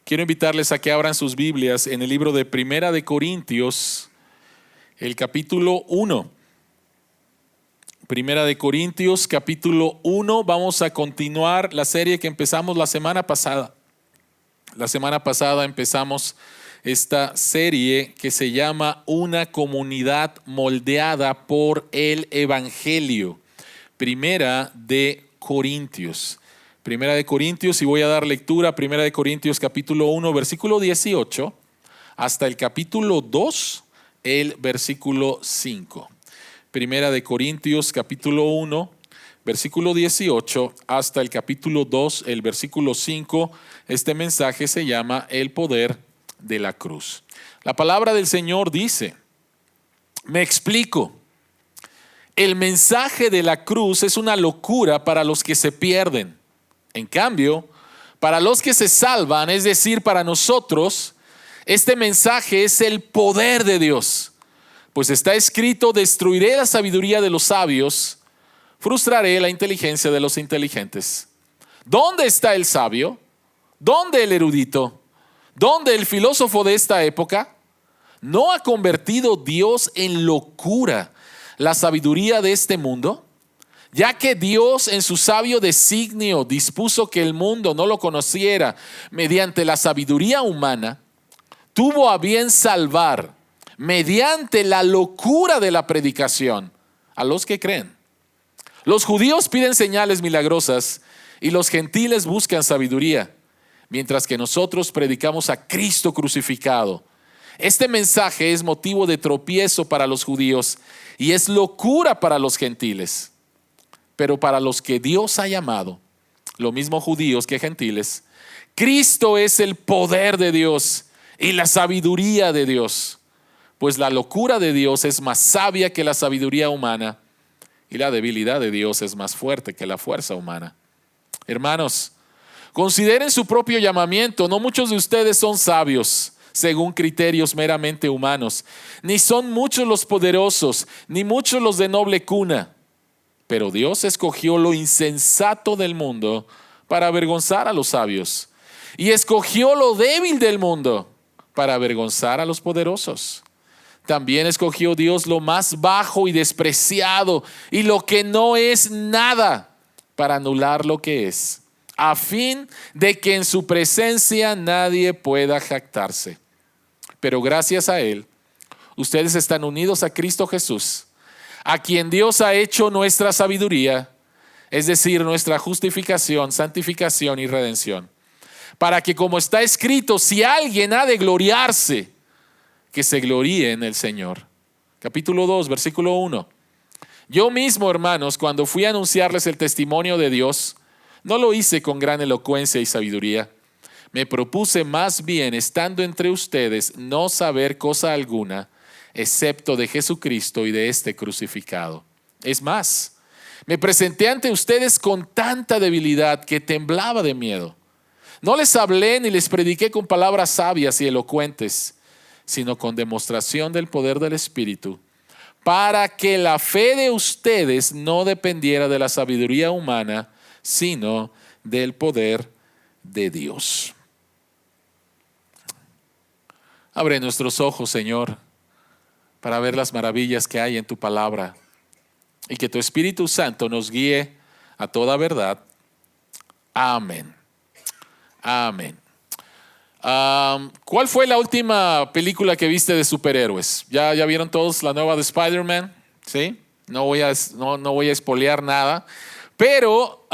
Quiero invitarles a que abran sus Biblias en el libro de Primera de Corintios, el capítulo 1. Primera de Corintios, capítulo 1. Vamos a continuar la serie que empezamos la semana pasada. La semana pasada empezamos esta serie que se llama Una comunidad moldeada por el Evangelio. Primera de Corintios. Primera de Corintios, y voy a dar lectura. Primera de Corintios, capítulo 1, versículo 18, hasta el capítulo 2, el versículo 5. Primera de Corintios, capítulo 1, versículo 18, hasta el capítulo 2, el versículo 5. Este mensaje se llama El poder de la cruz. La palabra del Señor dice, me explico. El mensaje de la cruz es una locura para los que se pierden. En cambio, para los que se salvan, es decir, para nosotros, este mensaje es el poder de Dios. Pues está escrito, destruiré la sabiduría de los sabios, frustraré la inteligencia de los inteligentes. ¿Dónde está el sabio? ¿Dónde el erudito? ¿Dónde el filósofo de esta época? ¿No ha convertido Dios en locura la sabiduría de este mundo? Ya que Dios en su sabio designio dispuso que el mundo no lo conociera mediante la sabiduría humana, tuvo a bien salvar mediante la locura de la predicación a los que creen. Los judíos piden señales milagrosas y los gentiles buscan sabiduría, mientras que nosotros predicamos a Cristo crucificado. Este mensaje es motivo de tropiezo para los judíos y es locura para los gentiles. Pero para los que Dios ha llamado, lo mismo judíos que gentiles, Cristo es el poder de Dios y la sabiduría de Dios. Pues la locura de Dios es más sabia que la sabiduría humana y la debilidad de Dios es más fuerte que la fuerza humana. Hermanos, consideren su propio llamamiento. No muchos de ustedes son sabios según criterios meramente humanos, ni son muchos los poderosos, ni muchos los de noble cuna. Pero Dios escogió lo insensato del mundo para avergonzar a los sabios, y escogió lo débil del mundo para avergonzar a los poderosos. También escogió Dios lo más bajo y despreciado y lo que no es nada para anular lo que es, a fin de que en su presencia nadie pueda jactarse. Pero gracias a Él, ustedes están unidos a Cristo Jesús, a quien Dios ha hecho nuestra sabiduría, es decir, nuestra justificación, santificación y redención. Para que, como está escrito, si alguien ha de gloriarse, que se gloríe en el Señor. Capítulo 2, versículo 1. Yo mismo, hermanos, cuando fui a anunciarles el testimonio de Dios, no lo hice con gran elocuencia y sabiduría. Me propuse más bien, estando entre ustedes, no saber cosa alguna, excepto de Jesucristo y de este crucificado. Es más, me presenté ante ustedes con tanta debilidad que temblaba de miedo. No les hablé ni les prediqué con palabras sabias y elocuentes, sino con demostración del poder del Espíritu, para que la fe de ustedes no dependiera de la sabiduría humana, sino del poder de Dios. Abre nuestros ojos, Señor, para ver las maravillas que hay en tu palabra y que tu Espíritu Santo nos guíe a toda verdad. Amén. Amén. ¿Cuál fue la última película que viste de superhéroes? ¿Ya vieron todos la nueva de Spider-Man? ¿Sí? No voy a espolear nada. Pero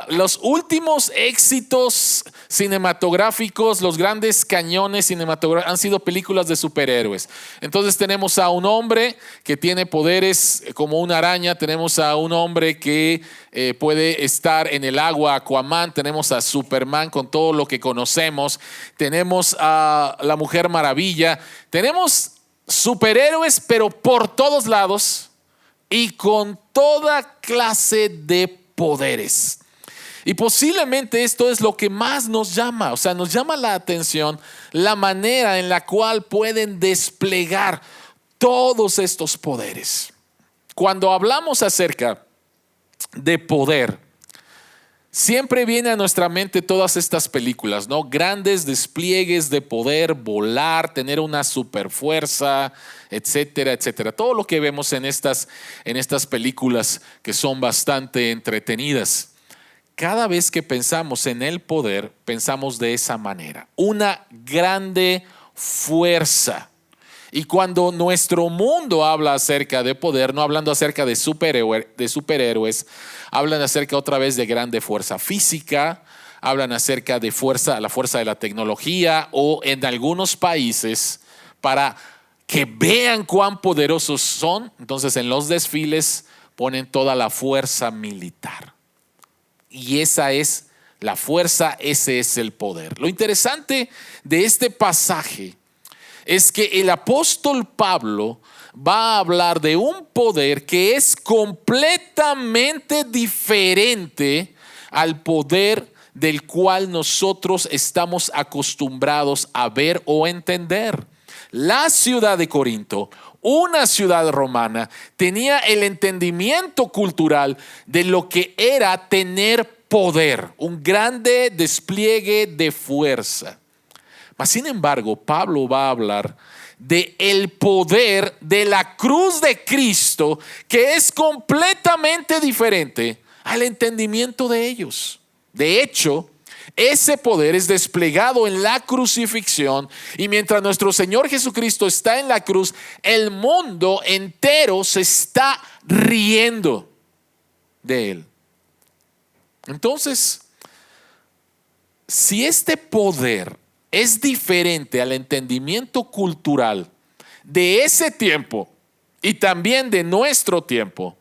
los últimos éxitos cinematográficos, los grandes cañones cinematográficos han sido películas de superhéroes. Entonces tenemos a un hombre que tiene poderes como una araña, tenemos a un hombre que puede estar en el agua, Aquaman, tenemos a Superman con todo lo que conocemos, tenemos a la Mujer Maravilla, tenemos superhéroes pero por todos lados y con toda clase de poderes. Y posiblemente esto es lo que más nos llama, nos llama la atención la manera en la cual pueden desplegar todos estos poderes. Cuando hablamos acerca de poder, Siempre viene a nuestra mente todas estas películas, ¿no? Grandes despliegues de poder, volar, tener una super fuerza, etcétera, etcétera. Todo lo que vemos en estas películas que son bastante entretenidas. Cada vez que pensamos en el poder, pensamos de esa manera. Una grande fuerza. Y cuando nuestro mundo habla acerca de poder, no hablando acerca de superhéroes, hablan acerca otra vez de grande fuerza física, hablan acerca de la fuerza de la tecnología, o en algunos países, para que vean cuán poderosos son, entonces en los desfiles ponen toda la fuerza militar. Y esa es la fuerza, ese es el poder. Lo interesante de este pasaje es que el apóstol Pablo va a hablar de un poder que es completamente diferente al poder del cual nosotros estamos acostumbrados a ver o entender. La ciudad de Corinto, una ciudad romana, tenía el entendimiento cultural de lo que era tener poder, un grande despliegue de fuerza. Mas, sin embargo, Pablo va a hablar de el poder de la cruz de Cristo, que es completamente diferente al entendimiento de ellos. De hecho, ese poder es desplegado en la crucifixión, y mientras nuestro Señor Jesucristo está en la cruz, el mundo entero se está riendo de Él. Entonces, si este poder es diferente al entendimiento cultural de ese tiempo y también de nuestro tiempo,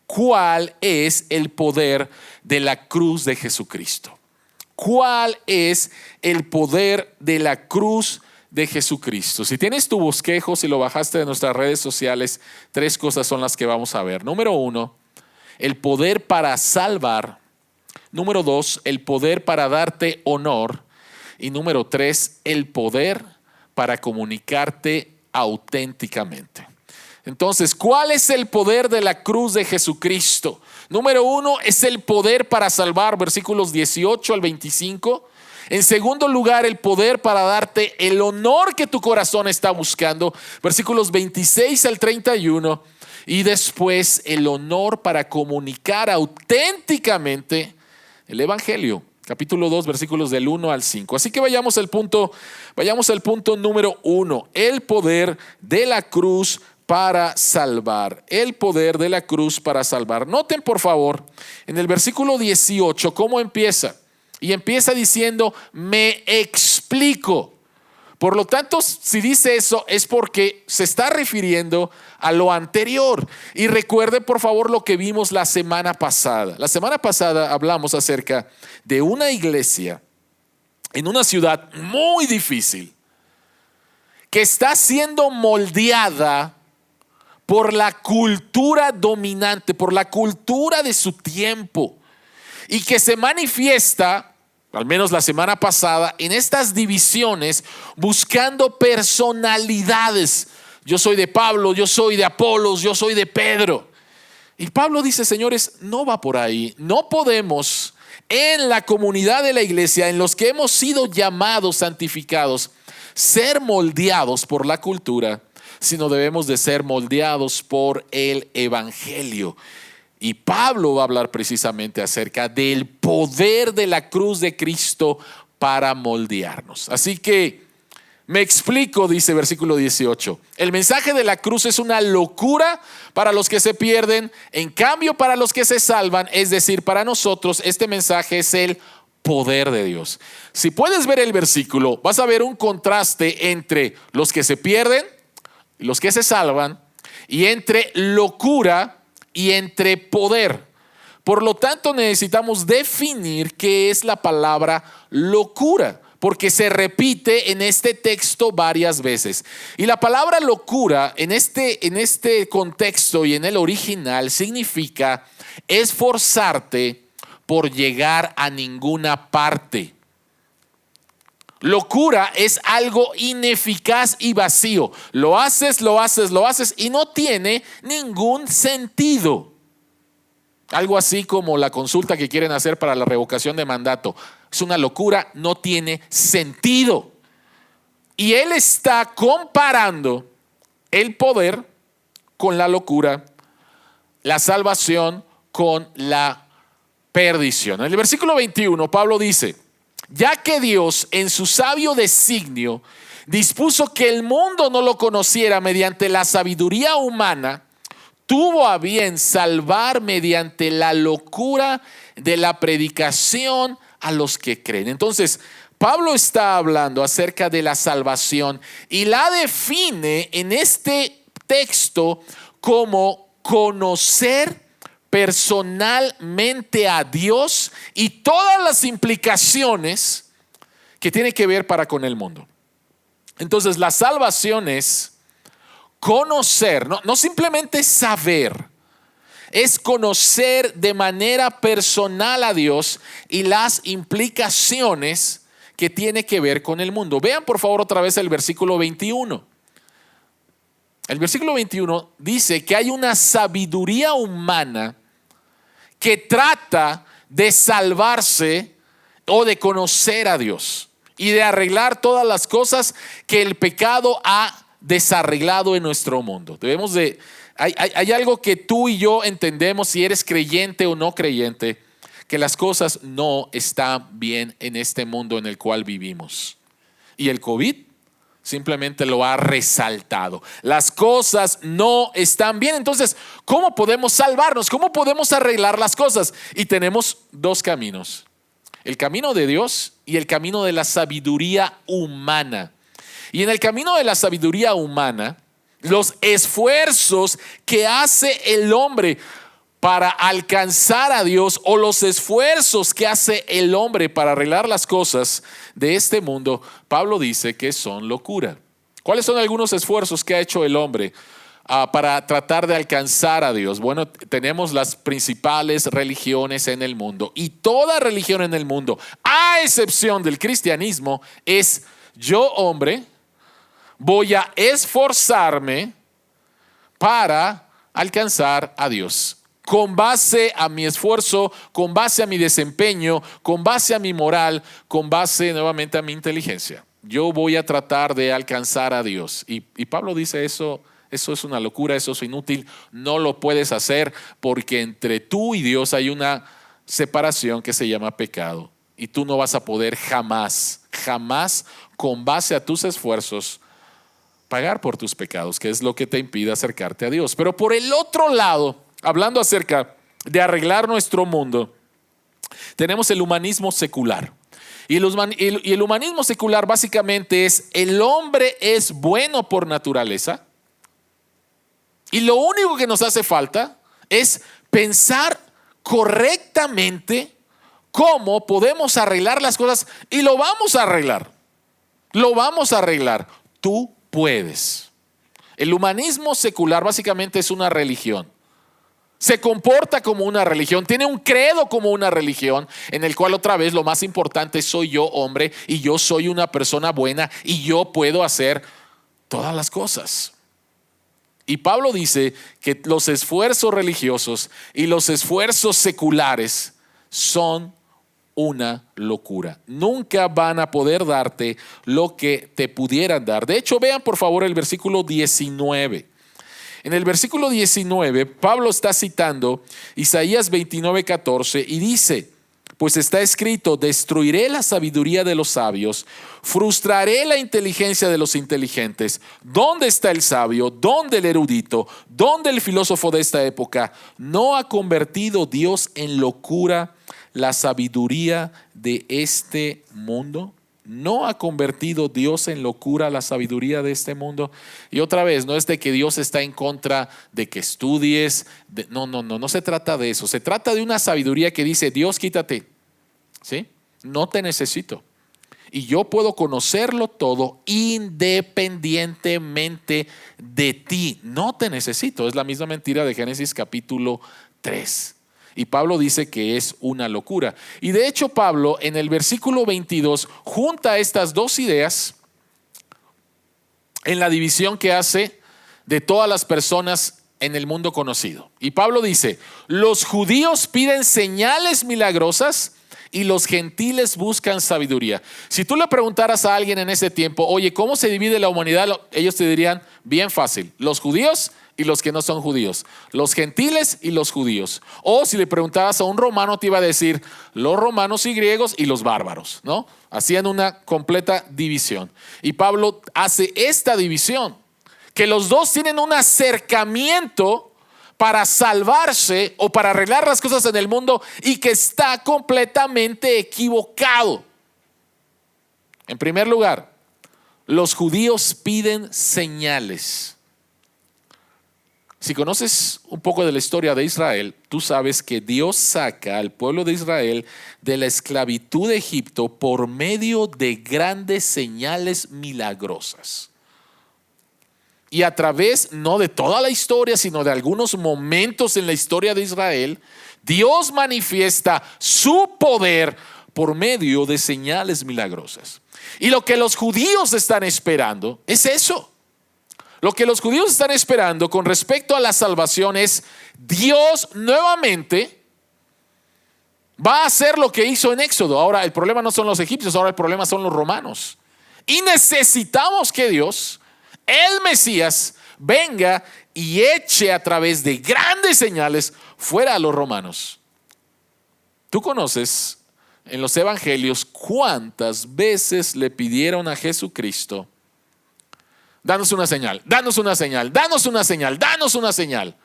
¿cuál es el poder de la cruz de Jesucristo? ¿Cuál es el poder de la cruz de Jesucristo? Si tienes tu bosquejo, si lo bajaste de nuestras redes sociales, 3 cosas son las que vamos a ver. Número 1, el poder para salvar. Número 2, el poder para darte honor. Y número 3, el poder para comunicarte auténticamente. Entonces, ¿cuál es el poder de la cruz de Jesucristo? Número 1 es el poder para salvar, versículos 18 al 25. En segundo lugar, el poder para darte el honor que tu corazón está buscando, versículos 26 al 31. Y después, el honor para comunicar auténticamente el evangelio. Capítulo 2, versículos del 1 al 5. Así que vayamos al punto número 1. El poder de la cruz para salvar. El poder de la cruz para salvar. Noten, por favor, en el versículo 18, cómo empieza. Y empieza diciendo, me explico. Por lo tanto, si dice eso es porque se está refiriendo a lo anterior. Y recuerde, por favor, lo que vimos la semana pasada. La semana pasada hablamos acerca de una iglesia en una ciudad muy difícil que está siendo moldeada por la cultura dominante, por la cultura de su tiempo, y que se manifiesta, al menos la semana pasada, en estas divisiones, buscando personalidades. Yo soy de Pablo, yo soy de Apolos, yo soy de Pedro. Y Pablo dice, señores, no va por ahí. No podemos, en la comunidad de la iglesia, en los que hemos sido llamados, santificados, ser moldeados por la cultura, sino debemos de ser moldeados por el evangelio. Y Pablo va a hablar precisamente acerca del poder de la cruz de Cristo para moldearnos. Así que me explico, dice versículo 18. El mensaje de la cruz es una locura para los que se pierden. En cambio, para los que se salvan, es decir, para nosotros, este mensaje es el poder de Dios. Si puedes ver el versículo, vas a ver un contraste entre los que se pierden y los que se salvan, y entre locura y entre poder. Por lo tanto, necesitamos definir qué es la palabra locura, porque se repite en este texto varias veces. Y la palabra locura en este contexto y en el original significa esforzarte por llegar a ninguna parte. Locura es algo ineficaz y vacío. Lo haces y no tiene ningún sentido. Algo así como la consulta que quieren hacer para la revocación de mandato. Es una locura, no tiene sentido. Y él está comparando el poder con la locura, la salvación con la perdición. En el versículo 21, Pablo dice: ya que Dios en su sabio designio dispuso que el mundo no lo conociera mediante la sabiduría humana, tuvo a bien salvar mediante la locura de la predicación a los que creen. Entonces, Pablo está hablando acerca de la salvación y la define en este texto como conocer personalmente a Dios y todas las implicaciones que tiene que ver para con el mundo. Entonces, la salvación es conocer, no simplemente saber, es conocer de manera personal a Dios y las implicaciones que tiene que ver con el mundo. Vean por favor otra vez el versículo 21. El versículo 21 dice que hay una sabiduría humana que trata de salvarse o de conocer a Dios y de arreglar todas las cosas que el pecado ha desarreglado en nuestro mundo. Hay algo que tú y yo entendemos, si eres creyente o no creyente, que las cosas no están bien en este mundo en el cual vivimos. Y el COVID simplemente lo ha resaltado. Las cosas no están bien. Entonces, ¿cómo podemos salvarnos? ¿Cómo podemos arreglar las cosas? Y tenemos dos caminos: el camino de Dios y el camino de la sabiduría humana. Y en el camino de la sabiduría humana, los esfuerzos que hace el hombre para alcanzar a Dios, o los esfuerzos que hace el hombre para arreglar las cosas de este mundo, Pablo dice que son locura. ¿Cuáles son algunos esfuerzos que ha hecho el hombre para tratar de alcanzar a Dios? Bueno, tenemos las principales religiones en el mundo, y toda religión en el mundo, a excepción del cristianismo, es: yo, hombre, voy a esforzarme para alcanzar a Dios. Con base a mi esfuerzo, con base a mi desempeño, con base a mi moral, con base nuevamente a mi inteligencia. Yo voy a tratar de alcanzar a Dios. Y Pablo dice eso es una locura, eso es inútil. No lo puedes hacer porque entre tú y Dios hay una separación que se llama pecado. Y tú no vas a poder jamás con base a tus esfuerzos pagar por tus pecados, que es lo que te impide acercarte a Dios. Pero por el otro lado, hablando acerca de arreglar nuestro mundo, tenemos el humanismo secular. Y el humanismo secular básicamente es: el hombre es bueno por naturaleza y lo único que nos hace falta es pensar correctamente cómo podemos arreglar las cosas, y lo vamos a arreglar. Tú puedes. El humanismo secular básicamente es una religión. Se comporta como una religión, tiene un credo como una religión, en el cual otra vez lo más importante soy yo, hombre, y yo soy una persona buena y yo puedo hacer todas las cosas. Y Pablo dice que los esfuerzos religiosos y los esfuerzos seculares son una locura. Nunca van a poder darte lo que te pudieran dar. De hecho, vean por favor el versículo 19. En el versículo 19, Pablo está citando Isaías 29:14 y dice: pues está escrito: destruiré la sabiduría de los sabios, frustraré la inteligencia de los inteligentes. ¿Dónde está el sabio? ¿Dónde el erudito? ¿Dónde el filósofo de esta época? ¿No ha convertido Dios en locura la sabiduría de este mundo? ¿No ha convertido Dios en locura la sabiduría de este mundo? Y otra vez, no es de que Dios está en contra de que estudies. No se trata de eso. Se trata de una sabiduría que dice: Dios, quítate. ¿Sí? No te necesito. Y yo puedo conocerlo todo independientemente de ti. No te necesito. Es la misma mentira de Génesis capítulo 3. Y Pablo dice que es una locura. Y de hecho Pablo en el versículo 22 junta estas dos ideas en la división que hace de todas las personas en el mundo conocido. Y Pablo dice, los judíos piden señales milagrosas y los gentiles buscan sabiduría. Si tú le preguntaras a alguien en ese tiempo, oye, ¿cómo se divide la humanidad? Ellos te dirían, bien fácil, los judíos y los que no son judíos, los gentiles y los judíos. O si le preguntaras a un romano, te iba a decir, los romanos y griegos y los bárbaros, ¿no? Hacían una completa división. Y Pablo hace esta división, que los dos tienen un acercamiento para salvarse o para arreglar las cosas en el mundo y que está completamente equivocado. En primer lugar, los judíos piden señales. Si conoces un poco de la historia de Israel, tú sabes que Dios saca al pueblo de Israel de la esclavitud de Egipto por medio de grandes señales milagrosas. Y a través, no de toda la historia, sino de algunos momentos en la historia de Israel, Dios manifiesta su poder por medio de señales milagrosas. Y lo que los judíos están esperando es eso. Lo que los judíos están esperando con respecto a la salvación es Dios nuevamente va a hacer lo que hizo en Éxodo. Ahora el problema no son los egipcios, ahora el problema son los romanos. Y necesitamos que Dios, el Mesías, venga y eche a través de grandes señales fuera a los romanos. Tú conoces en los evangelios cuántas veces le pidieron a Jesucristo, danos una señal, danos una señal, danos una señal, danos una señal.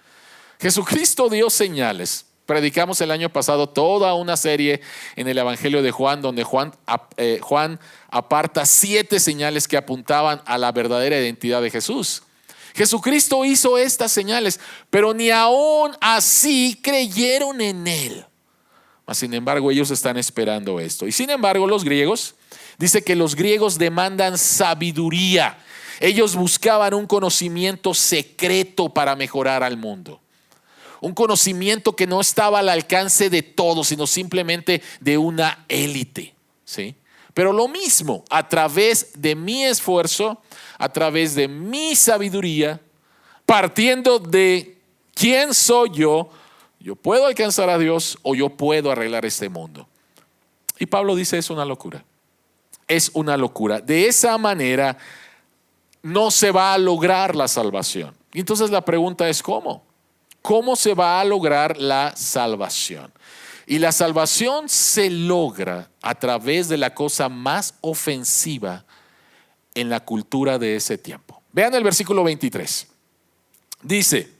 Jesucristo dio señales. Predicamos el año pasado toda una serie en el Evangelio de Juan, donde Juan aparta 7 señales que apuntaban a la verdadera identidad de Jesús. Jesucristo hizo estas señales, pero ni aún así creyeron en Él. Mas, sin embargo, ellos están esperando esto. Y sin embargo, los griegos, dice que los griegos demandan sabiduría. Ellos buscaban un conocimiento secreto para mejorar al mundo. Un conocimiento que no estaba al alcance de todos, sino simplemente de una élite, ¿sí? Pero lo mismo, a través de mi esfuerzo, a través de mi sabiduría, partiendo de quién soy yo puedo alcanzar a Dios o yo puedo arreglar este mundo. Y Pablo dice, es una locura. Es una locura. De esa manera no se va a lograr la salvación. Y entonces la pregunta es, ¿cómo? ¿Cómo se va a lograr la salvación? Y la salvación se logra a través de la cosa más ofensiva en la cultura de ese tiempo. Vean el versículo 23. Dice,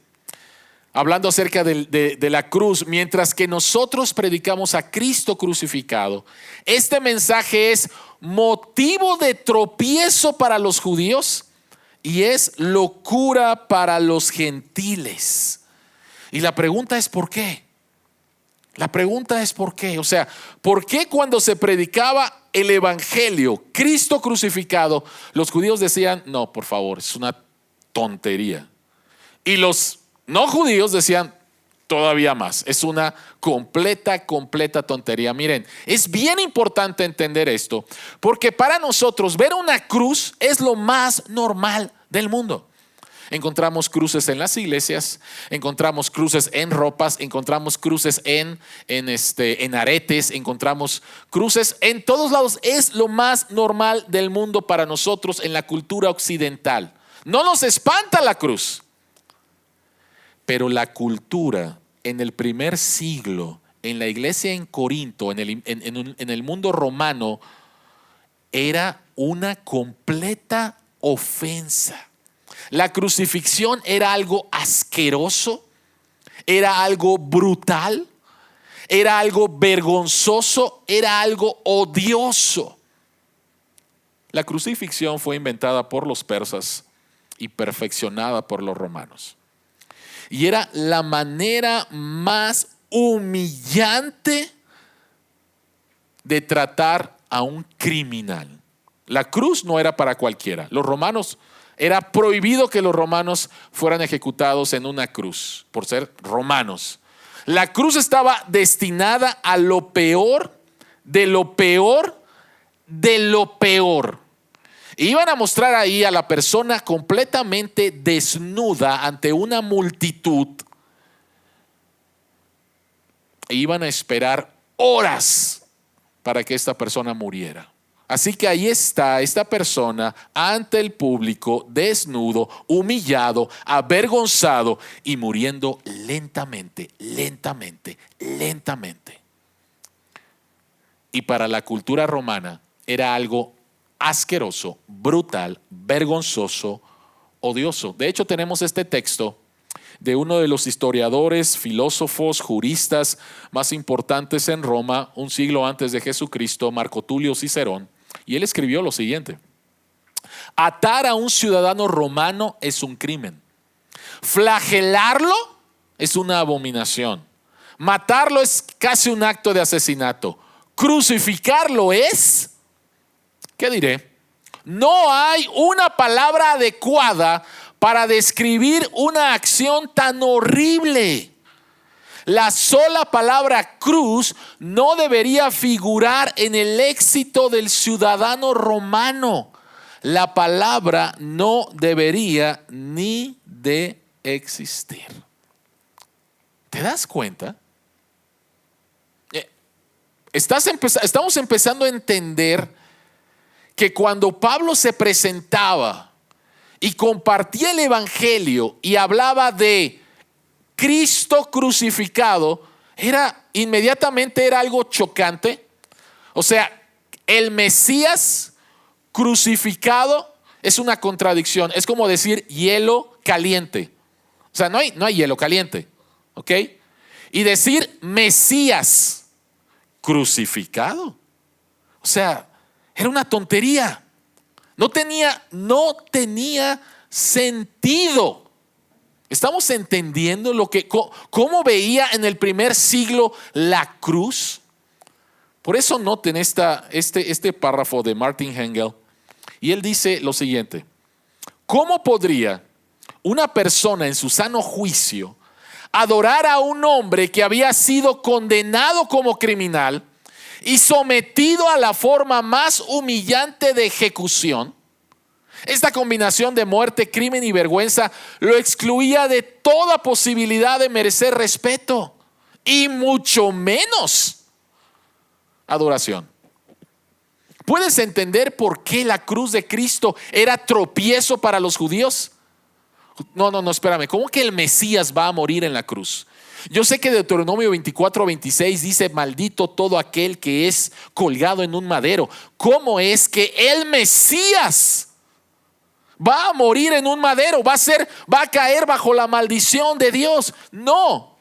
hablando acerca de la cruz, mientras que nosotros predicamos a Cristo crucificado, este mensaje es motivo de tropiezo para los judíos y es locura para los gentiles. Y la pregunta es ¿por qué? La pregunta es ¿por qué? O sea, ¿por qué cuando se predicaba el evangelio, Cristo crucificado, los judíos decían, no, por favor, es una tontería? Y los no judíos decían, todavía más, es una completa tontería. Miren, es bien importante entender esto, porque para nosotros ver una cruz es lo más normal del mundo. Encontramos cruces en las iglesias, encontramos cruces en ropas, encontramos cruces en aretes, encontramos cruces en todos lados. Es lo más normal del mundo para nosotros en la cultura occidental. No nos espanta la cruz. Pero la cultura en el primer siglo, en la iglesia en Corinto, en el mundo romano, era una completa ofensa. La crucifixión era algo asqueroso, era algo brutal, era algo vergonzoso, era algo odioso. La crucifixión fue inventada por los persas y perfeccionada por los romanos. Y era la manera más humillante de tratar a un criminal. La cruz no era para cualquiera. Era prohibido que los romanos fueran ejecutados en una cruz por ser romanos. La cruz estaba destinada a lo peor, de lo peor, de lo peor. Iban a mostrar ahí a la persona completamente desnuda ante una multitud. E iban a esperar horas para que esta persona muriera. Así que ahí está esta persona ante el público, desnudo, humillado, avergonzado y muriendo lentamente, lentamente, lentamente. Y para la cultura romana era algo asqueroso, brutal, vergonzoso, odioso. De hecho, tenemos este texto de uno de los historiadores, filósofos, juristas más importantes en Roma, un siglo antes de Jesucristo, Marco Tulio Cicerón, y él escribió lo siguiente: atar a un ciudadano romano es un crimen, flagelarlo es una abominación, matarlo es casi un acto de asesinato, crucificarlo es, ¿qué diré? No hay una palabra adecuada para describir una acción tan horrible. La sola palabra cruz no debería figurar en el léxico del ciudadano romano. La palabra no debería ni de existir. ¿Te das cuenta? Estamos empezando a entender que cuando Pablo se presentaba y compartía el evangelio y hablaba de Cristo crucificado, inmediatamente era algo chocante. O sea, el Mesías crucificado es una contradicción. Es como decir hielo caliente. O sea, no hay hielo caliente, ¿ok? Y decir Mesías crucificado, o sea, era una tontería. No tenía sentido. ¿Estamos entendiendo cómo veía en el primer siglo la cruz? Por eso noten este párrafo de Martin Hengel. Y él dice lo siguiente: ¿cómo podría una persona en su sano juicio adorar a un hombre que había sido condenado como criminal y sometido a la forma más humillante de ejecución? Esta combinación de muerte, crimen y vergüenza lo excluía de toda posibilidad de merecer respeto y mucho menos adoración. ¿Puedes entender por qué la cruz de Cristo era tropiezo para los judíos? No, espérame. ¿Cómo que el Mesías va a morir en la cruz? Yo sé que Deuteronomio 24:26 dice: maldito todo aquel que es colgado en un madero. ¿Cómo es que el Mesías va a morir en un madero? Va a caer bajo la maldición de Dios. No.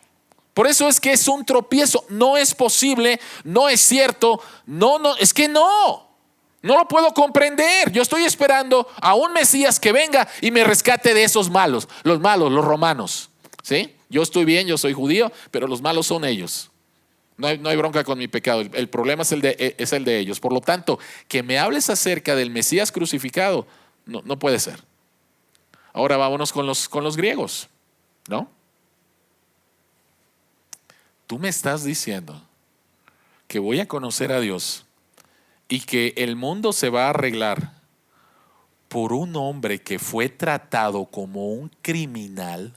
Por eso es que es un tropiezo. No es posible, no es cierto. Es que no lo puedo comprender. Yo estoy esperando a un Mesías que venga y me rescate de esos malos, los romanos. ¿Sí? Yo estoy bien, yo soy judío, pero los malos son ellos. No hay bronca con mi pecado. El problema es el de ellos. Por lo tanto, que me hables acerca del Mesías crucificado, no puede ser. Ahora vámonos con los griegos, ¿no? Tú me estás diciendo que voy a conocer a Dios y que el mundo se va a arreglar por un hombre que fue tratado como un criminal,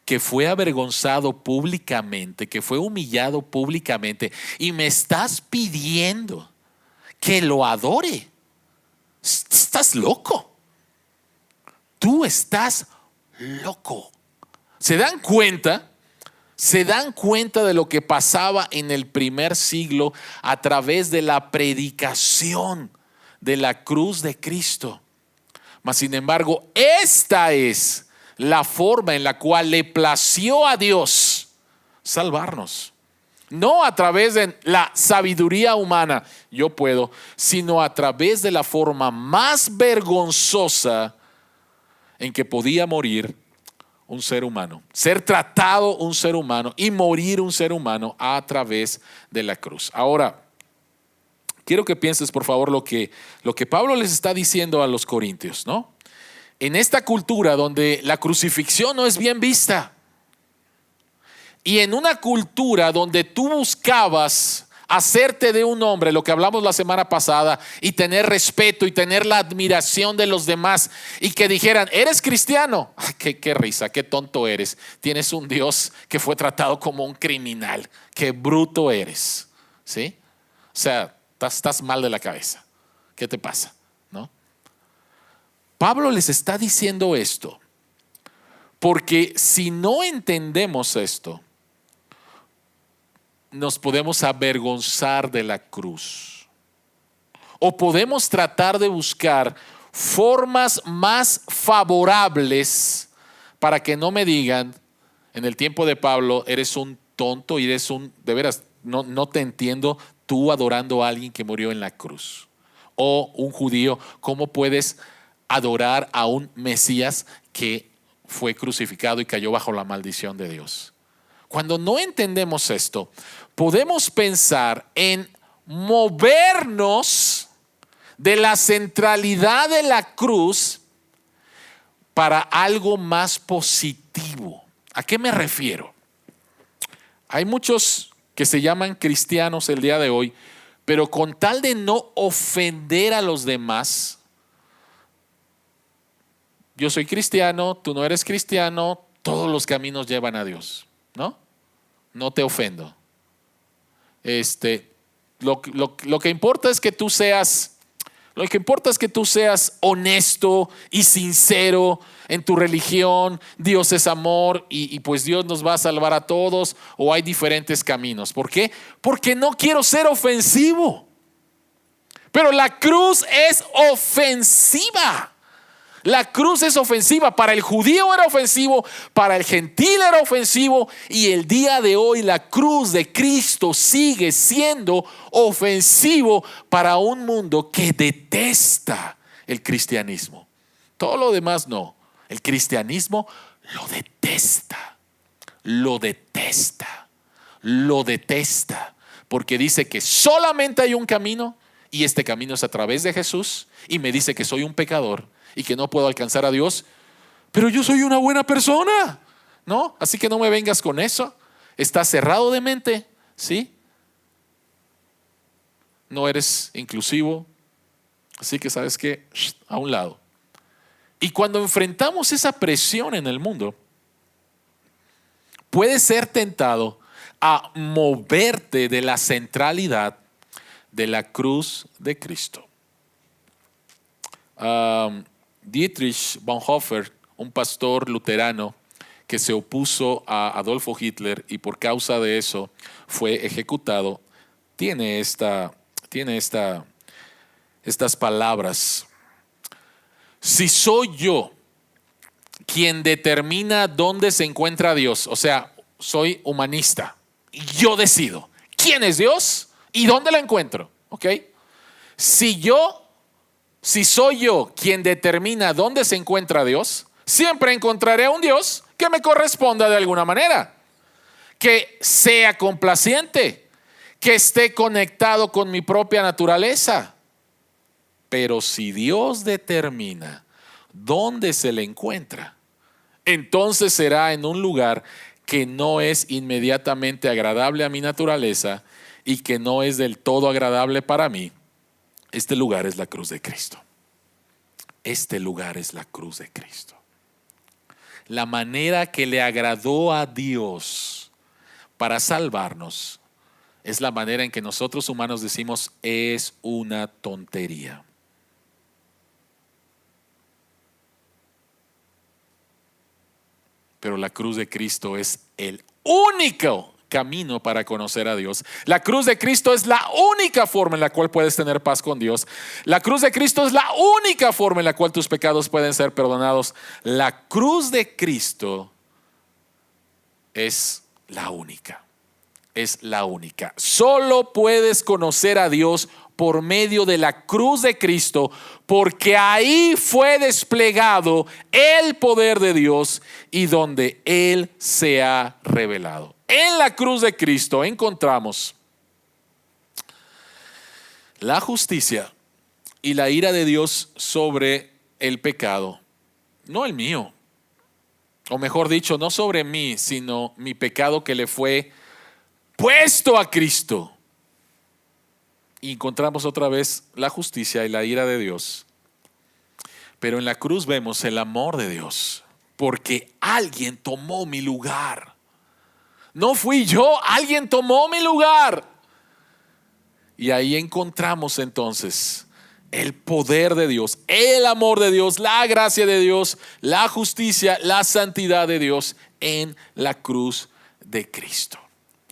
que fue avergonzado públicamente, que fue humillado públicamente, y me estás pidiendo que lo adore. Estás loco. Tú estás loco. ¿Se dan cuenta? ¿Se dan cuenta de lo que pasaba en el primer siglo a través de la predicación de la cruz de Cristo? Mas sin embargo, esta es la forma en la cual le plació a Dios salvarnos. No a través de la sabiduría humana, yo puedo, sino a través de la forma más vergonzosa en que podía morir un ser humano, ser tratado un ser humano y morir un ser humano a través de la cruz. Ahora, quiero que pienses por favor lo que Pablo les está diciendo a los corintios, ¿no? En esta cultura donde la crucifixión no es bien vista, y en una cultura donde tú buscabas hacerte de un hombre, lo que hablamos la semana pasada, y tener respeto y tener la admiración de los demás, y que dijeran, ¿eres cristiano? Qué risa, qué tonto eres. Tienes un Dios que fue tratado como un criminal. Qué bruto eres. ¿Sí? O sea, estás mal de la cabeza. ¿Qué te pasa? ¿No? Pablo les está diciendo esto porque si no entendemos esto, nos podemos avergonzar de la cruz. O podemos tratar de buscar formas más favorables para que no me digan, en el tiempo de Pablo, eres un tonto y eres de veras, no te entiendo tú adorando a alguien que murió en la cruz. O un judío, ¿cómo puedes adorar a un Mesías que fue crucificado y cayó bajo la maldición de Dios? Cuando no entendemos esto, podemos pensar en movernos de la centralidad de la cruz para algo más positivo. ¿A qué me refiero? Hay muchos que se llaman cristianos el día de hoy, pero con tal de no ofender a los demás, yo soy cristiano, tú no eres cristiano, todos los caminos llevan a Dios, ¿no? No te ofendo. Lo que importa es que tú seas, lo que importa es que tú seas honesto y sincero en tu religión. Dios es amor y pues Dios nos va a salvar a todos, o hay diferentes caminos. ¿Por qué? Porque no quiero ser ofensivo. Pero la cruz es ofensiva. La cruz es ofensiva. Para el judío era ofensivo, para el gentil era ofensivo, y el día de hoy la cruz de Cristo sigue siendo ofensivo para un mundo que detesta el cristianismo. Todo lo demás no. El cristianismo lo detesta. Lo detesta. Lo detesta. Porque dice que solamente hay un camino, y este camino es a través de Jesús, y me dice que soy un pecador y que no puedo alcanzar a Dios, pero yo soy una buena persona, ¿no? Así que no me vengas con eso. Estás cerrado de mente, ¿sí? No eres inclusivo, así que sabes que a un lado. Y cuando enfrentamos esa presión en el mundo, puedes ser tentado a moverte de la centralidad de la cruz de Cristo. Dietrich Bonhoeffer, un pastor luterano que se opuso a Adolfo Hitler y por causa de eso fue ejecutado, tiene estas palabras: si soy yo quien determina dónde se encuentra Dios, o sea, soy humanista, yo decido quién es Dios y dónde lo encuentro, ¿ok? Si soy yo quien determina dónde se encuentra Dios, siempre encontraré a un Dios que me corresponda de alguna manera, que sea complaciente, que esté conectado con mi propia naturaleza. Pero si Dios determina dónde se le encuentra, entonces será en un lugar que no es inmediatamente agradable a mi naturaleza y que no es del todo agradable para mí. Este lugar es la cruz de Cristo. Este lugar es la cruz de Cristo. La manera que le agradó a Dios para salvarnos es la manera en que nosotros humanos decimos es una tontería. Pero la cruz de Cristo es el único camino para conocer a Dios. La cruz de Cristo es la única forma en la cual puedes tener paz con Dios. La cruz de Cristo es la única forma en la cual tus pecados pueden ser perdonados. La cruz de Cristo es la única. Es la única. Solo puedes conocer a Dios por medio de la cruz de Cristo, porque ahí fue desplegado el poder de Dios y donde Él se ha revelado. En la cruz de Cristo encontramos la justicia y la ira de Dios sobre el pecado, no el mío, o mejor dicho, no sobre mí, sino mi pecado que le fue puesto a Cristo. y encontramos otra vez la justicia y la ira de Dios. Pero en la cruz vemos el amor de Dios, porque alguien tomó mi lugar. No fui yo, alguien tomó mi lugar. Y ahí encontramos entonces el poder de Dios, el amor de Dios, la gracia de Dios, la justicia, la santidad de Dios en la cruz de Cristo.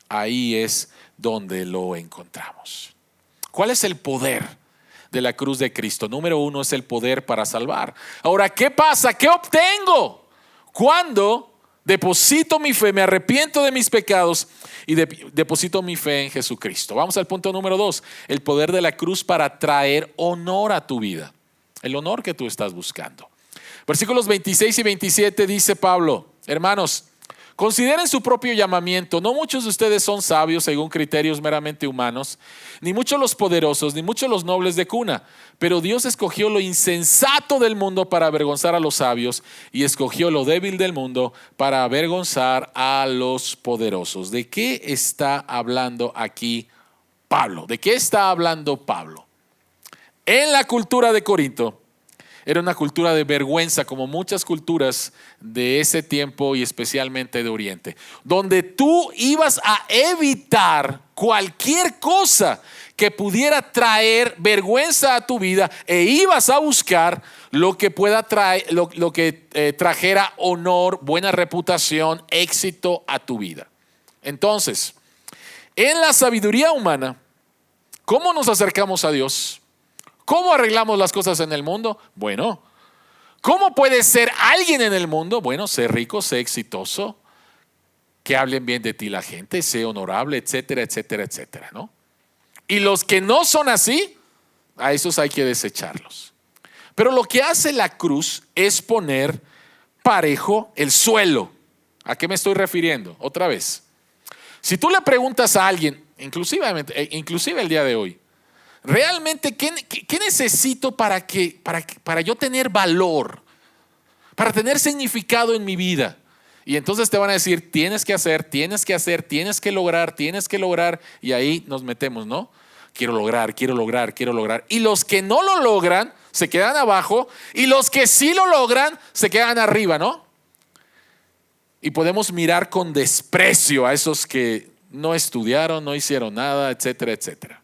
Ahí es donde lo encontramos. ¿Cuál es el poder de la cruz de Cristo? Número uno es el poder para salvar. Ahora, ¿qué pasa? ¿Qué obtengo cuando deposito mi fe, me arrepiento de mis pecados y deposito mi fe en Jesucristo? Vamos al punto número 2, el poder de la cruz para traer honor a tu vida, el honor que tú estás buscando. Versículos 26 y 27 dice Pablo: hermanos, consideren su propio llamamiento. No muchos de ustedes son sabios según criterios meramente humanos, ni muchos los poderosos, ni muchos los nobles de cuna. Pero Dios escogió lo insensato del mundo para avergonzar a los sabios, y escogió lo débil del mundo para avergonzar a los poderosos. ¿De qué está hablando aquí Pablo? ¿De qué está hablando Pablo? En la cultura de Corinto, era una cultura de vergüenza, como muchas culturas de ese tiempo y especialmente de Oriente, donde tú ibas a evitar cualquier cosa que pudiera traer vergüenza a tu vida, e ibas a buscar lo que pueda traer, lo que trajera honor, buena reputación, éxito a tu vida. Entonces, en la sabiduría humana, ¿cómo nos acercamos a Dios? ¿Cómo arreglamos las cosas en el mundo? Bueno, ¿cómo puedes ser alguien en el mundo? Bueno, sé rico, sé exitoso, que hablen bien de ti la gente, sé honorable, etcétera, etcétera, etcétera, ¿no? Y los que no son así, a esos hay que desecharlos. Pero lo que hace la cruz es poner parejo el suelo. ¿A qué me estoy refiriendo? Otra vez. Si tú le preguntas a alguien, inclusive el día de hoy, realmente, ¿qué necesito para yo tener valor? Para tener significado en mi vida. Y entonces te van a decir, tienes que hacer, tienes que lograr. Y ahí nos metemos, ¿no? Quiero lograr. Y los que no lo logran, se quedan abajo. Y los que sí lo logran, se quedan arriba, ¿no? Y podemos mirar con desprecio a esos que no estudiaron, no hicieron nada, etcétera, etcétera.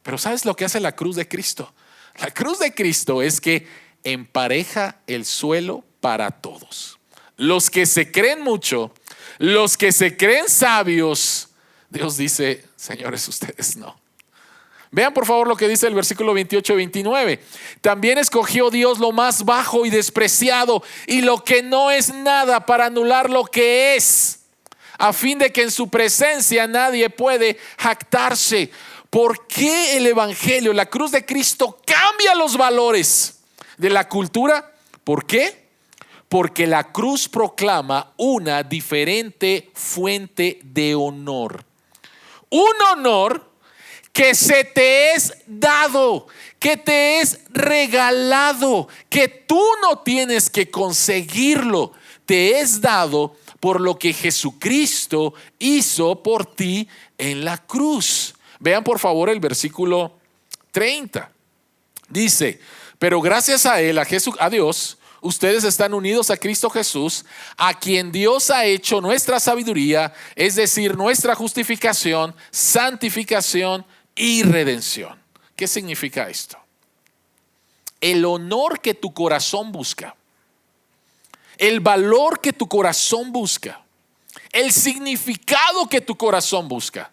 Pero ¿sabes lo que hace la cruz de Cristo? La cruz de Cristo es que empareja el suelo para todos. Los que se creen mucho, los que se creen sabios, Dios dice, señores, ustedes no. Vean por favor lo que dice el versículo 28 y 29. También escogió Dios lo más bajo y despreciado y lo que no es nada para anular lo que es, a fin de que en su presencia nadie puede jactarse. ¿Por qué el evangelio, la cruz de Cristo, cambia los valores de la cultura? ¿Por qué? Porque la cruz proclama una diferente fuente de honor. Un honor que se te es dado, que te es regalado, que tú no tienes que conseguirlo. Te es dado por lo que Jesucristo hizo por ti en la cruz. Vean por favor el versículo 30. Dice, pero gracias a Él, a Dios, ustedes están unidos a Cristo Jesús, a quien Dios ha hecho nuestra sabiduría, es decir, nuestra justificación, santificación y redención. ¿Qué significa esto? El honor que tu corazón busca, el valor que tu corazón busca, el significado que tu corazón busca,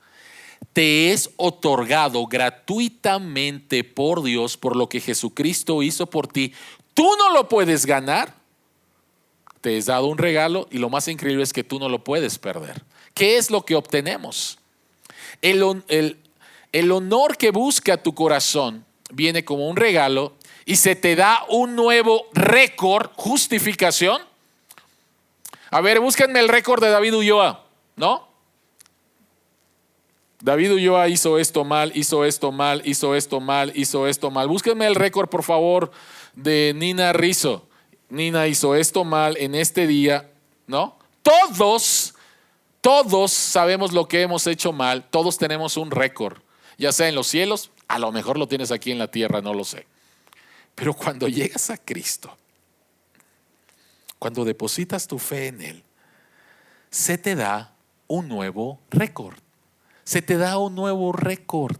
te es otorgado gratuitamente por Dios, por lo que Jesucristo hizo por ti. Tú no lo puedes ganar. Te es dado un regalo y lo más increíble es que tú no lo puedes perder. ¿Qué es lo que obtenemos? El honor que busca tu corazón viene como un regalo y se te da un nuevo récord, justificación. A ver, búsquenme el récord de David Ulloa, ¿no? David Ulloa hizo esto mal, hizo esto mal. Búsquenme el récord, por favor, de Nina Rizzo. Nina hizo esto mal en este día, ¿no? Todos sabemos lo que hemos hecho mal. Todos tenemos un récord, ya sea en los cielos, A lo mejor lo tienes aquí en la tierra, no lo sé. Pero cuando llegas a Cristo, cuando depositas tu fe en Él, se te da un nuevo récord. Se te da un nuevo récord.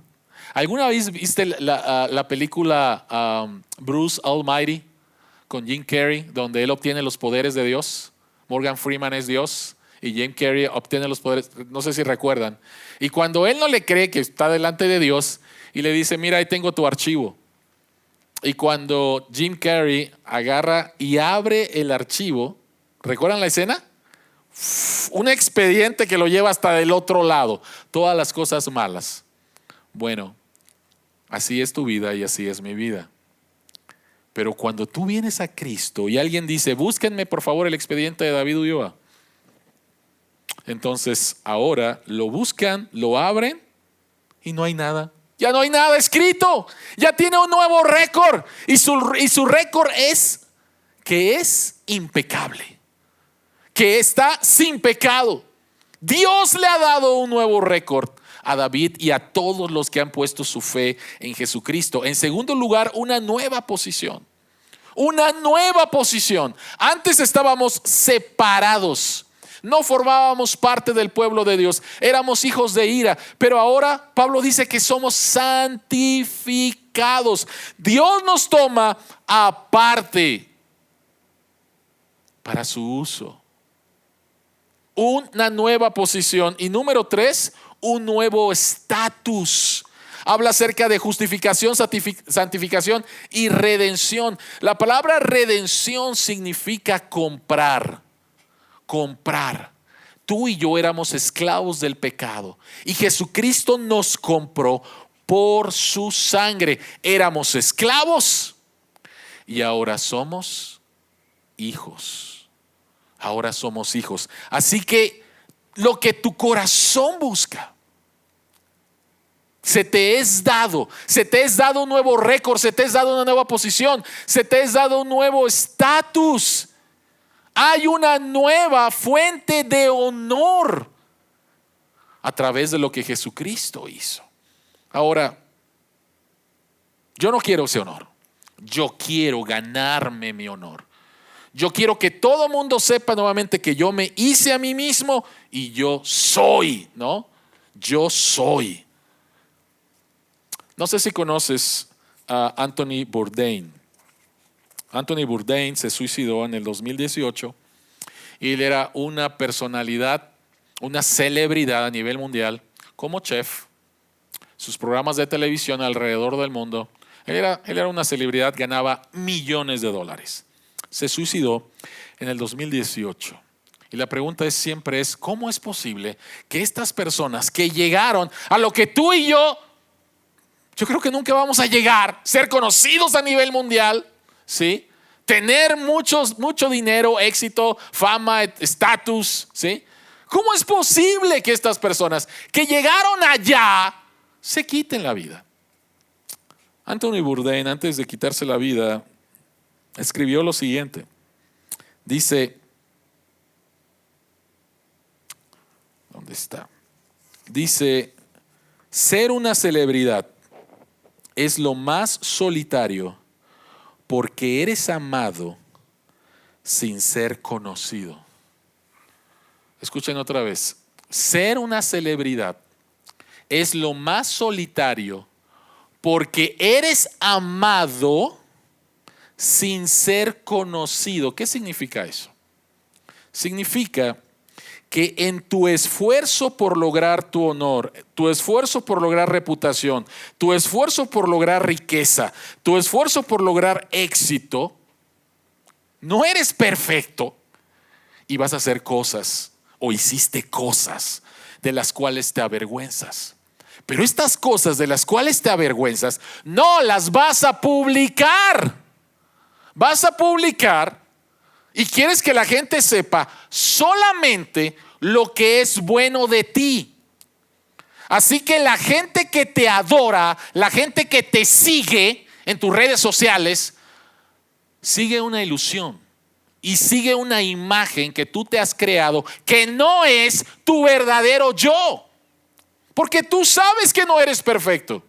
¿Alguna vez viste la película Bruce Almighty con Jim Carrey, donde él obtiene los poderes de Dios? Morgan Freeman es Dios y Jim Carrey obtiene los poderes, no sé si recuerdan. Y cuando él no le cree que está delante de Dios y le dice, mira, ahí tengo tu archivo. Y cuando Jim Carrey agarra y abre el archivo, ¿recuerdan la escena? Un expediente que lo lleva hasta del otro lado. Todas las cosas malas. Bueno, así es tu vida y así es mi vida. Pero cuando tú vienes a Cristo y alguien dice, búsquenme por favor el expediente de David Ulloa. Entonces ahora lo buscan, lo abren y no hay nada. Ya no hay nada escrito. Ya tiene un nuevo récord. Y su récord es que es impecable. Que está sin pecado. Dios le ha dado un nuevo récord a David y a todos los que han puesto su fe en Jesucristo. En segundo lugar, una nueva posición. Una nueva posición. Antes estábamos separados. No formábamos parte del pueblo de Dios. Éramos hijos de ira. Pero ahora Pablo dice que somos santificados. Dios nos toma aparte para su uso. Una nueva posición. Y número 3, un nuevo estatus. Habla acerca de justificación, santificación y redención. La palabra redención significa comprar. Comprar. Tú y yo éramos esclavos del pecado y Jesucristo nos compró por su sangre. Éramos esclavos y ahora somos hijos. Ahora somos hijos. Así que lo que tu corazón busca, se te es dado un nuevo récord, se te es dado una nueva posición, se te es dado un nuevo estatus. Hay una nueva fuente de honor a través de lo que Jesucristo hizo. Ahora, yo no quiero ese honor. Yo quiero ganarme mi honor. Yo quiero que todo mundo sepa nuevamente que yo me hice a mí mismo y yo soy, ¿no? Yo soy. No sé si conoces a Anthony Bourdain. Anthony Bourdain se suicidó en el 2018 y él era una personalidad, una celebridad a nivel mundial como chef. Sus programas de televisión alrededor del mundo. Él era una celebridad, ganaba millones de dólares. Se suicidó en el 2018. Y la pregunta siempre es, ¿cómo es posible que estas personas que llegaron a lo que tú y yo creo que nunca vamos a llegar, ser conocidos a nivel mundial, ¿sí? Tener mucho dinero, éxito, fama, estatus, ¿sí? ¿Cómo es posible que estas personas que llegaron allá se quiten la vida? Anthony Bourdain, antes de quitarse la vida, escribió lo siguiente. Dice, ¿dónde está? Dice, ser una celebridad es lo más solitario porque eres amado sin ser conocido. Escuchen otra vez. Ser una celebridad es lo más solitario porque eres amado sin ser conocido. ¿Qué significa eso? Significa que en tu esfuerzo por lograr tu honor, tu esfuerzo por lograr reputación, tu esfuerzo por lograr riqueza, tu esfuerzo por lograr éxito, no eres perfecto y vas a hacer cosas o hiciste cosas de las cuales te avergüenzas. Pero estas cosas de las cuales te avergüenzas no las vas a publicar. Vas a publicar y quieres que la gente sepa solamente lo que es bueno de ti. Así que la gente que te adora, la gente que te sigue en tus redes sociales, sigue una ilusión y sigue una imagen que tú te has creado que no es tu verdadero yo. Porque tú sabes que no eres perfecto.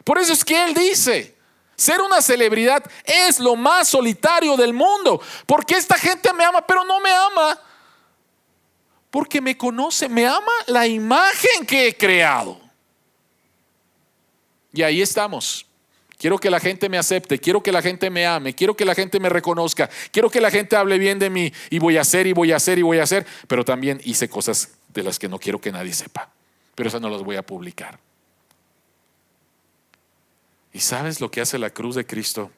Por eso es que él dice, ser una celebridad es lo más solitario del mundo. Porque esta gente me ama, pero no me ama porque me conoce, me ama la imagen que he creado. Y ahí estamos. Quiero que la gente me acepte, quiero que la gente me ame, quiero que la gente me reconozca, quiero que la gente hable bien de mí, y voy a hacer, y voy a hacer, y voy a hacer. Pero también hice cosas de las que no quiero que nadie sepa, pero esas no las voy a publicar. ¿Y sabes lo que hace la cruz de Cristo?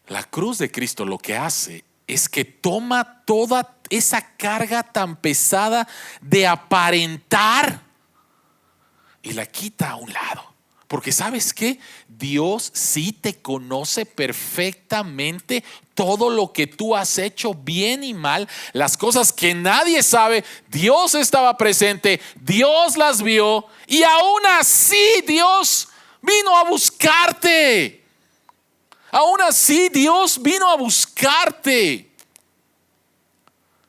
La cruz de Cristo lo que hace es que toma toda esa carga tan pesada de aparentar y la quita a un lado. Porque ¿sabes qué? Dios sí te conoce perfectamente todo lo que tú has hecho, bien y mal, las cosas que nadie sabe. Dios estaba presente, Dios las vio, y aún así Dios vino a buscarte. Aún así Dios vino a buscarte.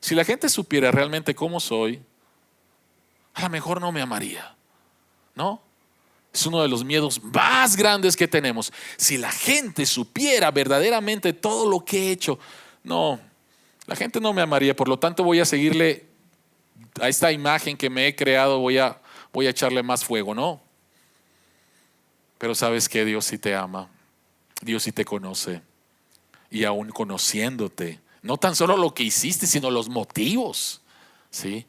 Si la gente supiera realmente cómo soy, a lo mejor no me amaría, ¿no? Es uno de los miedos más grandes que tenemos. Si la gente supiera verdaderamente todo lo que he hecho, no, la gente no me amaría. Por lo tanto, voy a seguirle a esta imagen que me he creado, voy a echarle más fuego, ¿no? Pero sabes que Dios sí te ama, Dios sí te conoce, y aún conociéndote, no tan solo lo que hiciste, sino los motivos, ¿sí?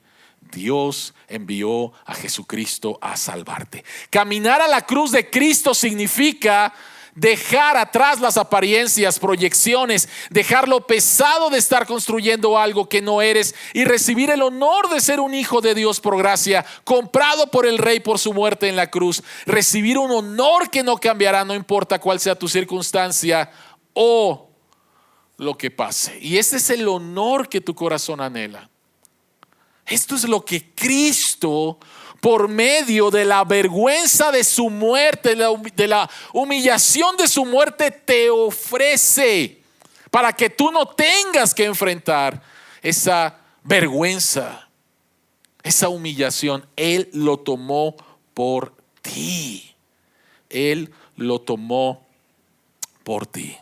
Dios envió a Jesucristo a salvarte. Caminar a la cruz de Cristo significa dejar atrás las apariencias, proyecciones, dejar lo pesado de estar construyendo algo que no eres y recibir el honor de ser un hijo de Dios por gracia, comprado por el Rey por su muerte en la cruz. Recibir un honor que no cambiará, no importa cuál sea tu circunstancia o lo que pase. Y ese es el honor que tu corazón anhela. Esto es lo que Cristo, por medio de la vergüenza de su muerte, de la humillación de su muerte, te ofrece para que tú no tengas que enfrentar esa vergüenza, esa humillación. Él lo tomó por ti. Él lo tomó por ti.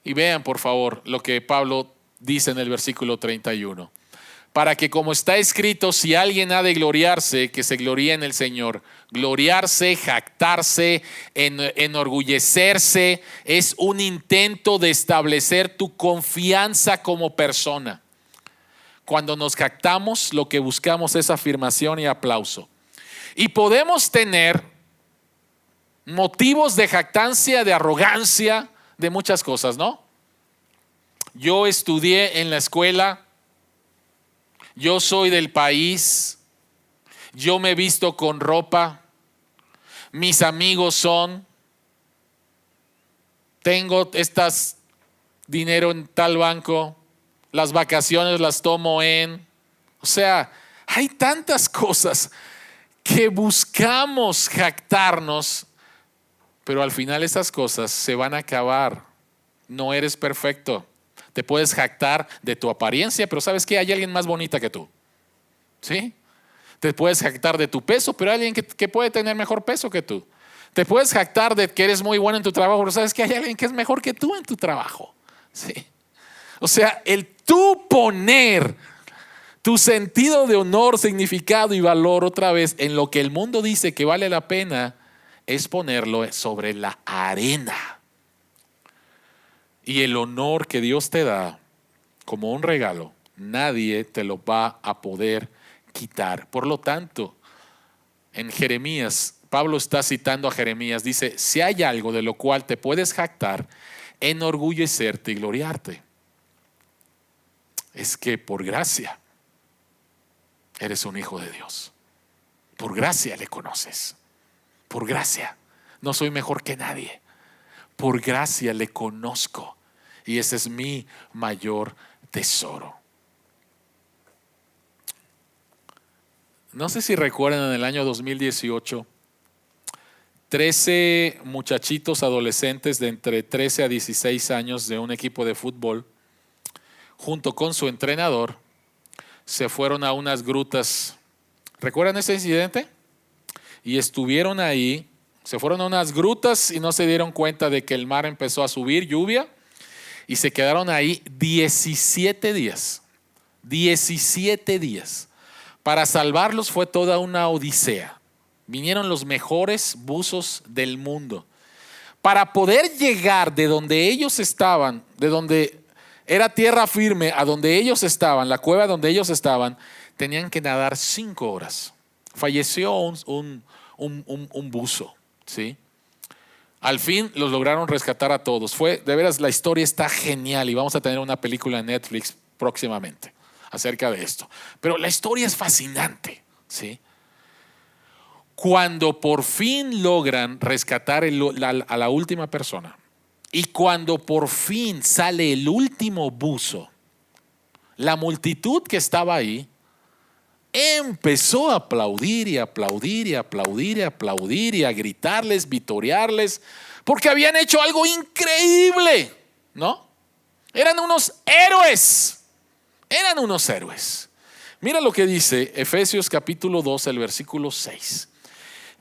Y vean por favor lo que Pablo dice en el versículo 31. Para que, como está escrito, si alguien ha de gloriarse, que se gloríe en el Señor. Gloriarse, jactarse, enorgullecerse es un intento de establecer tu confianza como persona. Cuando nos jactamos, lo que buscamos es afirmación y aplauso. Y podemos tener motivos de jactancia, de arrogancia, de muchas cosas, ¿no? Yo estudié en la escuela, yo soy del país, yo me visto con ropa, mis amigos son, tengo dinero en tal banco, las vacaciones las tomo en, o sea, hay tantas cosas que buscamos jactarnos, pero al final esas cosas se van a acabar. No eres perfecto. Te puedes jactar de tu apariencia, pero ¿sabes qué? Hay alguien más bonita que tú, ¿sí? Te puedes jactar de tu peso, pero hay alguien que puede tener mejor peso que tú. Te puedes jactar de que eres muy bueno en tu trabajo, pero ¿sabes qué? Hay alguien que es mejor que tú en tu trabajo, ¿sí? O sea, el tú poner tu sentido de honor, significado y valor otra vez en lo que el mundo dice que vale la pena, es ponerlo sobre la arena. Y el honor que Dios te da como un regalo, nadie te lo va a poder quitar. Por lo tanto, en Jeremías, Pablo está citando a Jeremías, dice, si hay algo de lo cual te puedes jactar, enorgullecerte y gloriarte, es que por gracia eres un hijo de Dios. Por gracia le conoces. Por gracia. No soy mejor que nadie. Por gracia le conozco, y ese es mi mayor tesoro. No sé si recuerdan, en el año 2018, 13 muchachitos adolescentes de entre 13 a 16 años de un equipo de fútbol, junto con su entrenador, se fueron a unas grutas. ¿Recuerdan ese incidente? y estuvieron ahí. Se fueron a unas grutas y no se dieron cuenta de que el mar empezó a subir, lluvia, y se quedaron ahí 17 días. 17 días. Para salvarlos fue toda una odisea. Vinieron los mejores buzos del mundo. Para poder llegar de donde ellos estaban, de donde era tierra firme, a donde ellos estaban, la cueva donde ellos estaban, tenían que nadar 5 horas. Falleció un buzo, ¿sí? Al fin los lograron rescatar a todos. De veras, la historia está genial y vamos a tener una película en Netflix próximamente acerca de esto. Pero la historia es fascinante, ¿sí? Cuando por fin logran rescatar a la última persona y cuando por fin sale el último buzo, la multitud que estaba ahí empezó a aplaudir y aplaudir y aplaudir y aplaudir y a gritarles, vitorearles, porque habían hecho algo increíble, ¿no? Eran unos héroes. Eran unos héroes. Mira lo que dice Efesios capítulo 2, el versículo 6.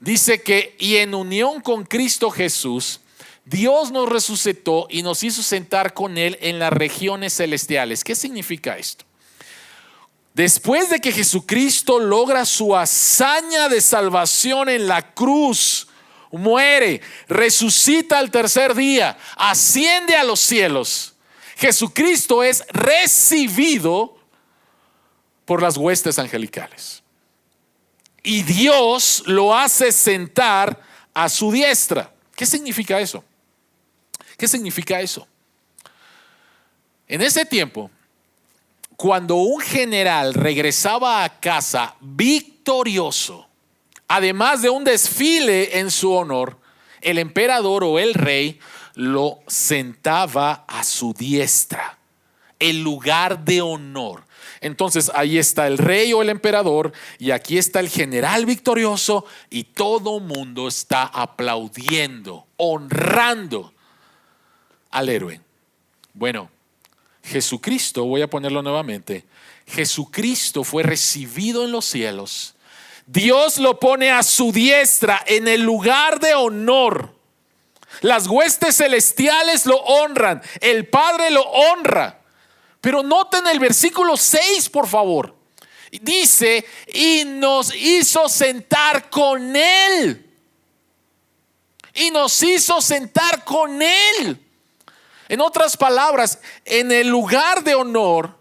Dice que y en unión con Cristo Jesús, Dios nos resucitó y nos hizo sentar con Él en las regiones celestiales. ¿Qué significa esto? Después de que Jesucristo logra su hazaña de salvación en la cruz, muere, resucita al tercer día, asciende a los cielos, Jesucristo es recibido por las huestes angelicales. Y Dios lo hace sentar a su diestra. ¿Qué significa eso? ¿Qué significa eso? En ese tiempo, cuando un general regresaba a casa victorioso, además de un desfile en su honor, el emperador o el rey lo sentaba a su diestra, el lugar de honor. Entonces ahí está el rey o el emperador y aquí está el general victorioso y todo mundo está aplaudiendo, honrando al héroe. Bueno, Jesucristo, voy a ponerlo nuevamente, Jesucristo fue recibido en los cielos. Dios lo pone a su diestra en el lugar de honor. Las huestes celestiales lo honran, el Padre lo honra. Pero noten el versículo 6, por favor. Dice, y nos hizo sentar con Él. Y nos hizo sentar con Él. En otras palabras, en el lugar de honor,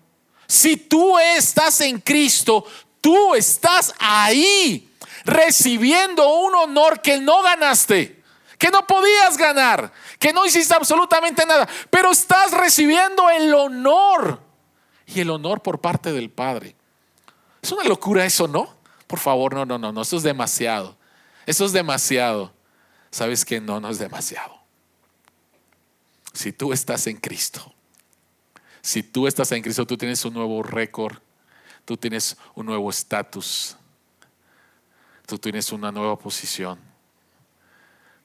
si tú estás en Cristo, tú estás ahí recibiendo un honor que no ganaste, que no podías ganar, que no hiciste absolutamente nada, pero estás recibiendo el honor y el honor por parte del Padre. Es una locura eso, ¿no? Por favor, no, eso es demasiado. Eso es demasiado. ¿Sabes qué? No es demasiado. Si tú estás en Cristo, tú tienes un nuevo récord, tú tienes un nuevo estatus, tú tienes una nueva posición.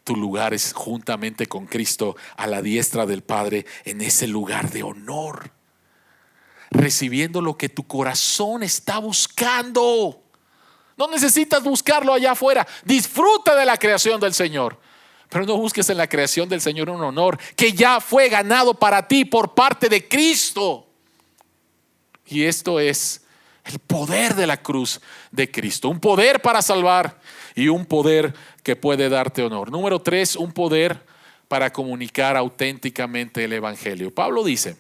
Tu lugar es juntamente con Cristo a la diestra del Padre en ese lugar de honor, recibiendo lo que tu corazón está buscando. No necesitas buscarlo allá afuera. Disfruta de la creación del Señor, pero no busques en la creación del Señor un honor que ya fue ganado para ti por parte de Cristo. Y esto es el poder de la cruz de Cristo, un poder para salvar y un poder que puede darte honor. Número 3, un poder para comunicar auténticamente el evangelio. Pablo dice: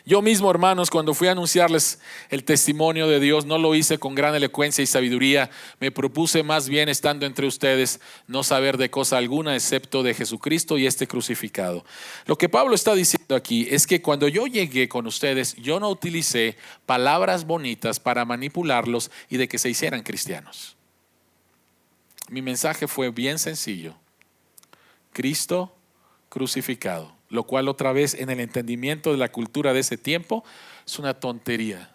yo mismo, hermanos, cuando fui a anunciarles el testimonio de Dios, no lo hice con gran elocuencia y sabiduría. Me propuse más bien, estando entre ustedes, no saber de cosa alguna excepto de Jesucristo y este crucificado. Lo que Pablo está diciendo aquí es que cuando yo llegué con ustedes, yo no utilicé palabras bonitas para manipularlos y de que se hicieran cristianos. Mi mensaje fue bien sencillo: Cristo crucificado. Lo cual, otra vez, en el entendimiento de la cultura de ese tiempo, es una tontería.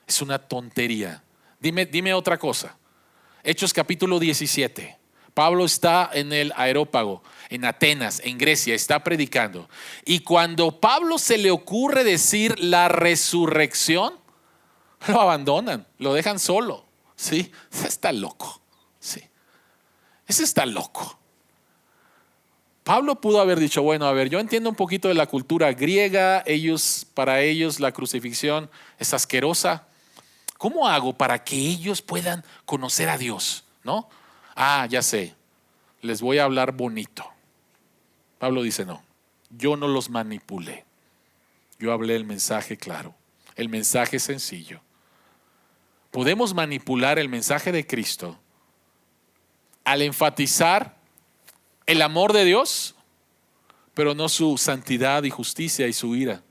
Es una tontería. Dime otra cosa. Hechos capítulo 17. Pablo está en el Areópago, en Atenas, en Grecia, está predicando. Y cuando Pablo se le ocurre decir la resurrección, lo abandonan, lo dejan solo. ¿Sí? Está loco. Sí. ese está loco. Pablo pudo haber dicho, bueno, a ver, yo entiendo un poquito de la cultura griega, para ellos la crucifixión es asquerosa. ¿Cómo hago para que ellos puedan conocer a Dios? ¿No? Ya sé, les voy a hablar bonito. Pablo dice, no, yo no los manipulé. Yo hablé el mensaje claro, el mensaje sencillo. Podemos manipular el mensaje de Cristo al enfatizar el amor de Dios, pero no su santidad y justicia y su ira.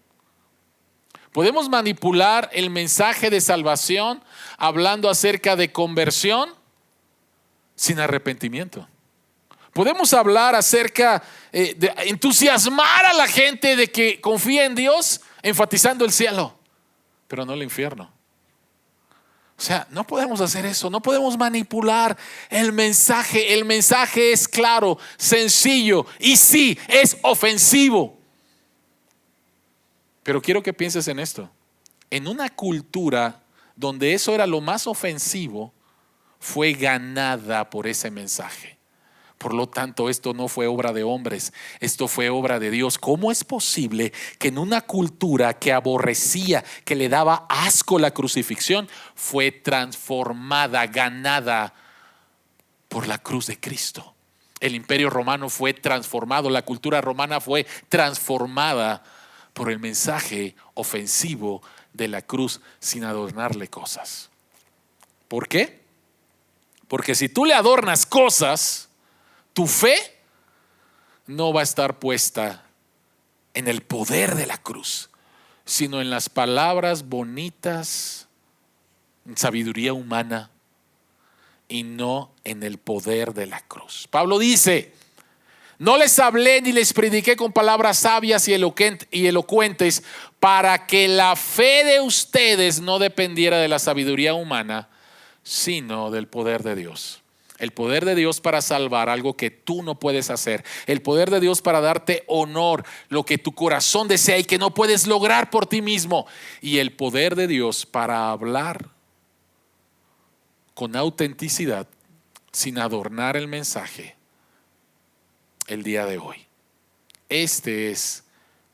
Podemos manipular el mensaje de salvación hablando acerca de conversión sin arrepentimiento. Podemos hablar acerca de entusiasmar a la gente de que confía en Dios, enfatizando el cielo, pero no el infierno. O sea, no podemos hacer eso, no podemos manipular el mensaje. El mensaje es claro, sencillo y sí, es ofensivo. Pero quiero que pienses en esto. En una cultura donde eso era lo más ofensivo, fue ganada por ese mensaje. Por lo tanto, esto no fue obra de hombres, esto fue obra de Dios. ¿Cómo es posible que en una cultura que aborrecía, que le daba asco la crucifixión, fue transformada, ganada por la cruz de Cristo? El imperio romano fue transformado, la cultura romana fue transformada por el mensaje ofensivo de la cruz sin adornarle cosas. ¿Por qué? Porque si tú le adornas cosas, tu fe no va a estar puesta en el poder de la cruz, sino en las palabras bonitas, en sabiduría humana y no en el poder de la cruz. Pablo dice, no les hablé ni les prediqué con palabras sabias y elocuentes para que la fe de ustedes no dependiera de la sabiduría humana, sino del poder de Dios. El poder de Dios para salvar, algo que tú no puedes hacer. El poder de Dios para darte honor, lo que tu corazón desea y que no puedes lograr por ti mismo. Y el poder de Dios para hablar con autenticidad, sin adornar el mensaje, el día de hoy. Este es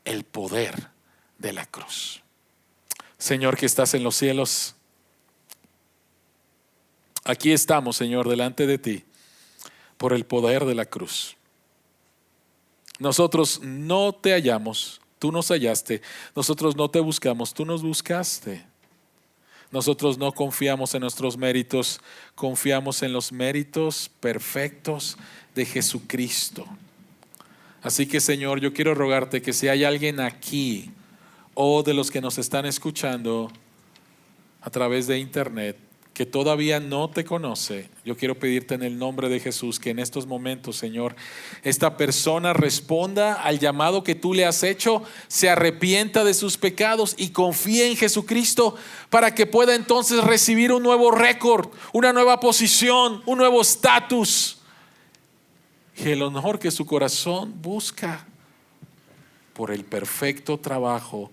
el poder de la cruz. Señor que estás en los cielos, aquí estamos, Señor, delante de ti por el poder de la cruz. Nosotros no te hallamos, tú nos hallaste. Nosotros no te buscamos, tú nos buscaste. Nosotros no confiamos en nuestros méritos, confiamos en los méritos perfectos de Jesucristo. Así que, Señor, yo quiero rogarte que si hay alguien aquí o de los que nos están escuchando a través de internet que todavía no te conoce, yo quiero pedirte en el nombre de Jesús que en estos momentos, Señor, esta persona responda al llamado que tú le has hecho, se arrepienta de sus pecados y confíe en Jesucristo para que pueda entonces recibir un nuevo récord, una nueva posición, un nuevo estatus y el honor que su corazón busca por el perfecto trabajo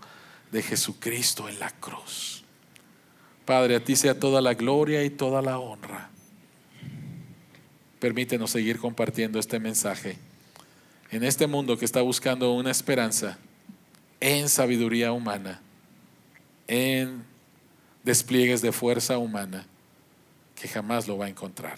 de Jesucristo en la cruz. Padre, a ti sea toda la gloria y toda la honra. Permítenos seguir compartiendo este mensaje en este mundo que está buscando una esperanza en sabiduría humana, en despliegues de fuerza humana que jamás lo va a encontrar.